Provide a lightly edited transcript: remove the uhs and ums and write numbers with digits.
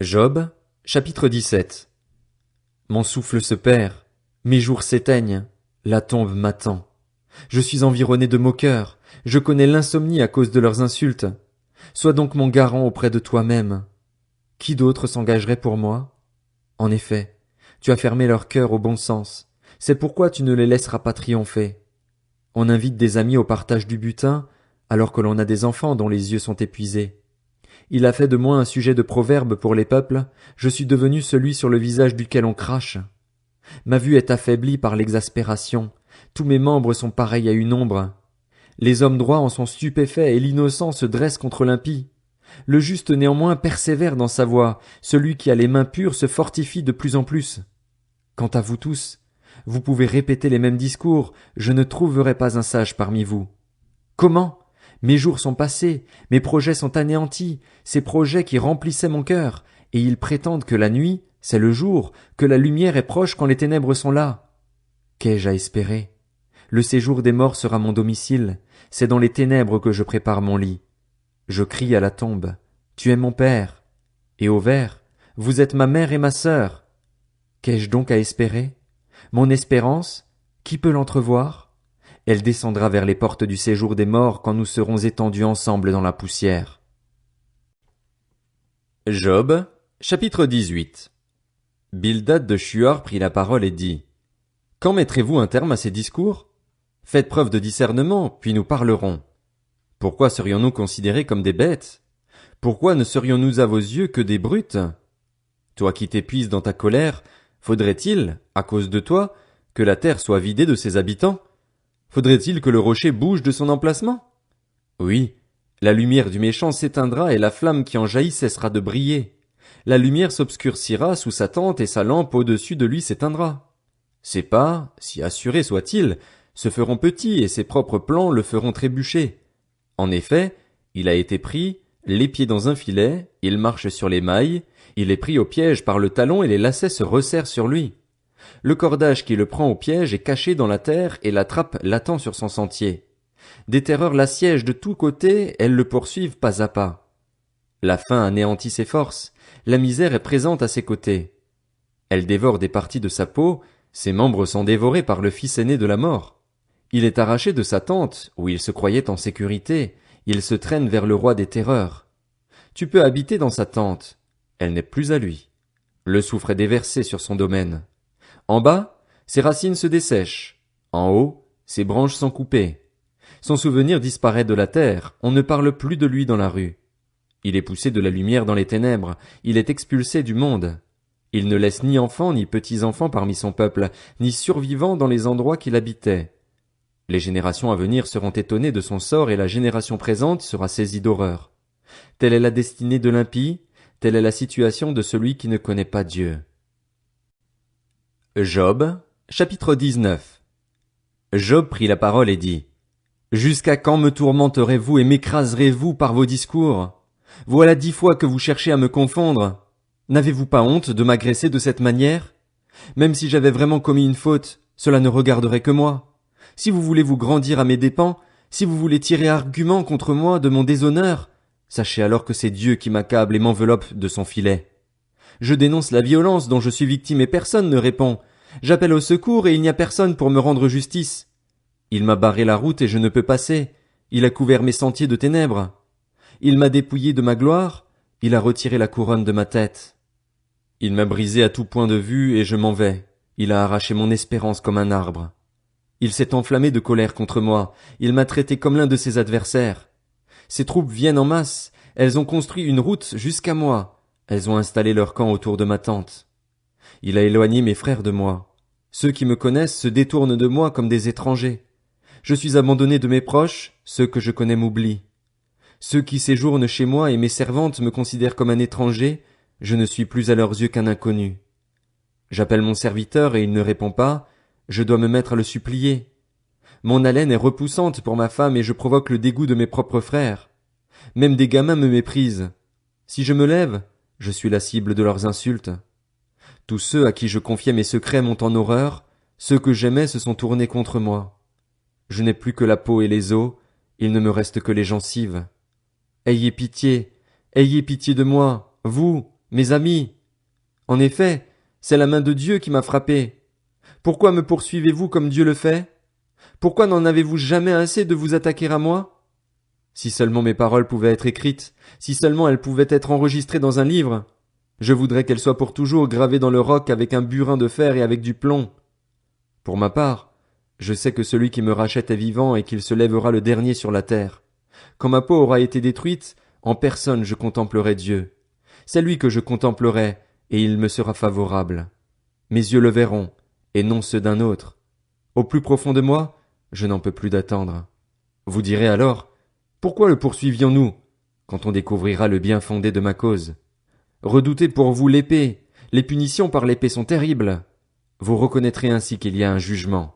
Job, chapitre 17. Mon souffle se perd, mes jours s'éteignent, la tombe m'attend. Je suis environné de moqueurs, je connais l'insomnie à cause de leurs insultes. Sois donc mon garant auprès de toi-même. Qui d'autre s'engagerait pour moi? En effet, tu as fermé leur cœur au bon sens, c'est pourquoi tu ne les laisseras pas triompher. On invite des amis au partage du butin, alors que l'on a des enfants dont les yeux sont épuisés. Il a fait de moi un sujet de proverbe pour les peuples, je suis devenu celui sur le visage duquel on crache. Ma vue est affaiblie par l'exaspération, tous mes membres sont pareils à une ombre. Les hommes droits en sont stupéfaits et l'innocent se dresse contre l'impie. Le juste néanmoins persévère dans sa voie, celui qui a les mains pures se fortifie de plus en plus. Quant à vous tous, vous pouvez répéter les mêmes discours, je ne trouverai pas un sage parmi vous. Comment? Mes jours sont passés, mes projets sont anéantis, ces projets qui remplissaient mon cœur, et ils prétendent que la nuit, c'est le jour, que la lumière est proche quand les ténèbres sont là. Qu'ai-je à espérer? Le séjour des morts sera mon domicile, c'est dans les ténèbres que je prépare mon lit. Je crie à la tombe, tu es mon père, et au ver, vous êtes ma mère et ma sœur. Qu'ai-je donc à espérer? Mon espérance, qui peut l'entrevoir? Elle descendra vers les portes du séjour des morts quand nous serons étendus ensemble dans la poussière. Job, chapitre 18. Bildad de Shuar prit la parole et dit: Quand mettrez-vous un terme à ces discours? Faites preuve de discernement, puis nous parlerons. Pourquoi serions-nous considérés comme des bêtes? Pourquoi ne serions-nous à vos yeux que des brutes? Toi qui t'épuises dans ta colère, faudrait-il, à cause de toi, que la terre soit vidée de ses habitants? Faudrait-il que le rocher bouge de son emplacement? Oui, la lumière du méchant s'éteindra et la flamme qui en jaillit cessera de briller. La lumière s'obscurcira sous sa tente et sa lampe au-dessus de lui s'éteindra. Ses pas, si assurés soient-ils, se feront petits et ses propres plans le feront trébucher. En effet, il a été pris, les pieds dans un filet, il marche sur les mailles, il est pris au piège par le talon et les lacets se resserrent sur lui. Le cordage qui le prend au piège est caché dans la terre et la trappe l'attend sur son sentier. Des terreurs l'assiègent de tous côtés, elles le poursuivent pas à pas. La faim anéantit ses forces, la misère est présente à ses côtés. Elle dévore des parties de sa peau, ses membres sont dévorés par le fils aîné de la mort. Il est arraché de sa tente, où il se croyait en sécurité, il se traîne vers le roi des terreurs. Tu peux habiter dans sa tente, elle n'est plus à lui. Le soufre est déversé sur son domaine. En bas, ses racines se dessèchent. En haut, ses branches sont coupées. Son souvenir disparaît de la terre, on ne parle plus de lui dans la rue. Il est poussé de la lumière dans les ténèbres, il est expulsé du monde. Il ne laisse ni enfants ni petits-enfants parmi son peuple, ni survivants dans les endroits qu'il habitait. Les générations à venir seront étonnées de son sort et la génération présente sera saisie d'horreur. Telle est la destinée de l'impie, telle est la situation de celui qui ne connaît pas Dieu. Job, chapitre 19. Job prit la parole et dit: Jusqu'à quand me tourmenterez-vous et m'écraserez-vous par vos discours? Voilà 10 fois que vous cherchez à me confondre. N'avez-vous pas honte de m'agresser de cette manière? Même si j'avais vraiment commis une faute, cela ne regarderait que moi. Si vous voulez vous grandir à mes dépens, si vous voulez tirer argument contre moi de mon déshonneur, sachez alors que c'est Dieu qui m'accable et m'enveloppe de son filet. Je dénonce la violence dont je suis victime et personne ne répond. J'appelle au secours et il n'y a personne pour me rendre justice. Il m'a barré la route et je ne peux passer. Il a couvert mes sentiers de ténèbres. Il m'a dépouillé de ma gloire. Il a retiré la couronne de ma tête. Il m'a brisé à tout point de vue et je m'en vais. Il a arraché mon espérance comme un arbre. Il s'est enflammé de colère contre moi. Il m'a traité comme l'un de ses adversaires. Ses troupes viennent en masse. Elles ont construit une route jusqu'à moi. Elles ont installé leur camp autour de ma tente. Il a éloigné mes frères de moi. Ceux qui me connaissent se détournent de moi comme des étrangers. Je suis abandonné de mes proches, ceux que je connais m'oublient. Ceux qui séjournent chez moi et mes servantes me considèrent comme un étranger, je ne suis plus à leurs yeux qu'un inconnu. J'appelle mon serviteur et il ne répond pas, je dois me mettre à le supplier. Mon haleine est repoussante pour ma femme et je provoque le dégoût de mes propres frères. Même des gamins me méprisent. Si je me lève, je suis la cible de leurs insultes. Tous ceux à qui je confiais mes secrets m'ont en horreur, ceux que j'aimais se sont tournés contre moi. Je n'ai plus que la peau et les os, il ne me reste que les gencives. Ayez pitié de moi, vous, Mes amis, en effet, c'est la main de Dieu qui m'a frappé. Pourquoi me poursuivez-vous comme Dieu le fait? Pourquoi n'en avez-vous jamais assez de vous attaquer à moi? Si seulement mes paroles pouvaient être écrites, si seulement elles pouvaient être enregistrées dans un livre, je voudrais qu'elles soient pour toujours gravées dans le roc avec un burin de fer et avec du plomb. Pour ma part, je sais que celui qui me rachète est vivant et qu'il se lèvera le dernier sur la terre. Quand ma peau aura été détruite, en personne je contemplerai Dieu. C'est lui que je contemplerai, et il me sera favorable. Mes yeux le verront, et non ceux d'un autre. Au plus profond de moi, je n'en peux plus d'attendre. Vous direz alors, pourquoi le poursuivions-nous, quand on découvrira le bien fondé de ma cause? Redoutez pour vous l'épée, les punitions par l'épée sont terribles. Vous reconnaîtrez ainsi qu'il y a un jugement.